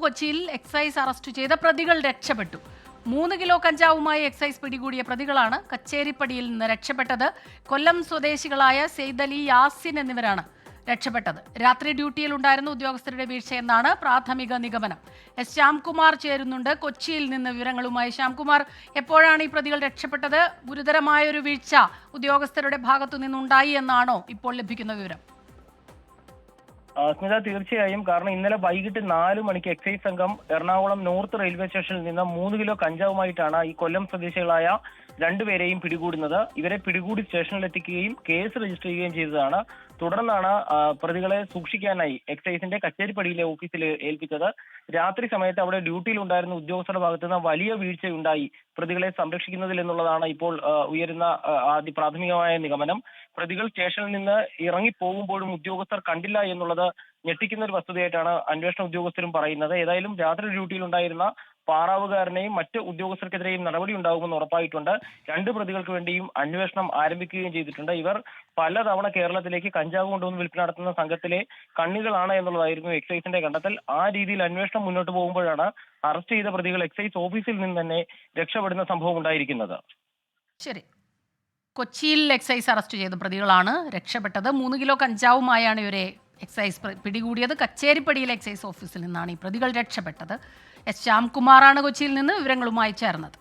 കൊച്ചിയിൽ excise arrest ചെയ്ത പ്രതികൾ രക്ഷപ്പെട്ടു. 3 കിലോ കഞ്ചാവുമായി എക്സൈസ് പിടികൂടിയ പ്രതികളാണ് കച്ചേരിപ്പടിയിൽ നിന്ന് രക്ഷപ്പെട്ടത്. കൊല്ലം സ്വദേശികളായ സെയ്ദലി, യാസിൻ എന്നിവരാണ് രക്ഷപ്പെട്ടത്. രാത്രി ഡ്യൂട്ടിയിലുണ്ടായിരുന്ന ഉദ്യോഗസ്ഥരുടെ വീഴ്ചയെന്നാണ് പ്രാഥമിക നിഗമനം. എസ് ശ്യാംകുമാർ ചേരുന്നുണ്ട് കൊച്ചിയിൽ നിന്ന് വിവരങ്ങളുമായി. ശ്യാംകുമാർ, എപ്പോഴാണ് ഈ പ്രതികൾ രക്ഷപ്പെട്ടത്? ഗുരുതരമായൊരു വീഴ്ച ഉദ്യോഗസ്ഥരുടെ ഭാഗത്തു നിന്നുണ്ടായി എന്നാണോ ഇപ്പോൾ ലഭിക്കുന്ന വിവരം? സ്മിത, തീർച്ചയായും. കാരണം ഇന്നലെ വൈകിട്ട് 4 മണിക്ക് എക്സൈസ് സംഘം എറണാകുളം നോർത്ത് റെയിൽവേ സ്റ്റേഷനിൽ നിന്ന് 3 കിലോ കഞ്ചാവുമായിട്ടാണ് ഈ കൊല്ലം സ്വദേശികളായ രണ്ടുപേരെയും പിടികൂടുന്നത്. ഇവരെ പിടികൂടി സ്റ്റേഷനിലെത്തിക്കുകയും കേസ് രജിസ്റ്റർ ചെയ്യുകയും ചെയ്തതാണ്. തുടർന്നാണ് പ്രതികളെ സൂക്ഷിക്കാനായി എക്സൈസിന്റെ കച്ചേരിപ്പടിയിലെ ഓഫീസിൽ ഏൽപ്പിച്ചത്. രാത്രി സമയത്ത് അവിടെ ഡ്യൂട്ടിയിൽ ഉണ്ടായിരുന്ന ഉദ്യോഗസ്ഥരുടെ ഭാഗത്തു നിന്ന് വലിയ വീഴ്ചയുണ്ടായി പ്രതികളെ സംരക്ഷിക്കുന്നതിൽ എന്നുള്ളതാണ് ഇപ്പോൾ ഉയരുന്ന പ്രാഥമികമായ നിഗമനം. പ്രതികൾ സ്റ്റേഷനിൽ നിന്ന് ഇറങ്ങിപ്പോകുമ്പോഴും ഉദ്യോഗസ്ഥർ കണ്ടില്ല എന്നുള്ളത് ഞെട്ടിക്കുന്ന ഒരു വസ്തുതയായിട്ടാണ് അന്വേഷണ ഉദ്യോഗസ്ഥരും പറയുന്നത്. ഏതായാലും രാത്രി ഡ്യൂട്ടിയിൽ ഉണ്ടായിരുന്ന പാറാവുകാരനെയും മറ്റ് ഉദ്യോഗസ്ഥർക്കെതിരെയും നടപടി ഉണ്ടാകുമെന്ന് ഉറപ്പായിട്ടുണ്ട്. 2 പ്രതികൾക്ക് വേണ്ടിയും അന്വേഷണം ആരംഭിക്കുകയും ചെയ്തിട്ടുണ്ട്. ഇവർ പലതവണ കേരളത്തിലേക്ക് കഞ്ചാവ് കൊണ്ടുവന്ന് വിൽപ്പന നടത്തുന്ന സംഘത്തിലെ കണ്ണികളാണ് എന്നുള്ളതായിരുന്നു എക്സൈസിന്റെ കണ്ടെത്തൽ. ആ രീതിയിൽ അന്വേഷണം മുന്നോട്ട് പോകുമ്പോഴാണ് അറസ്റ്റ് ചെയ്ത പ്രതികൾ എക്സൈസ് ഓഫീസിൽ നിന്ന് തന്നെ രക്ഷപ്പെടുന്ന സംഭവം ഉണ്ടായിരിക്കുന്നത്. ശരി, കൊച്ചിയിൽ എക്സൈസ് അറസ്റ്റ് ചെയ്ത പ്രതികളാണ് രക്ഷപ്പെട്ടത്. 3 കിലോ കഞ്ചാവുമായാണ് ഇവരെ എക്സൈസ് പിടികൂടിയത്. കച്ചേരിപ്പടിയിലെ എക്സൈസ് ഓഫീസിൽ നിന്നാണ് ഈ പ്രതികൾ രക്ഷപ്പെട്ടത്. എസ് ശ്യാംകുമാറാണ് കൊച്ചിയിൽ നിന്ന് വിവരങ്ങളുമായി ചേർന്നത്.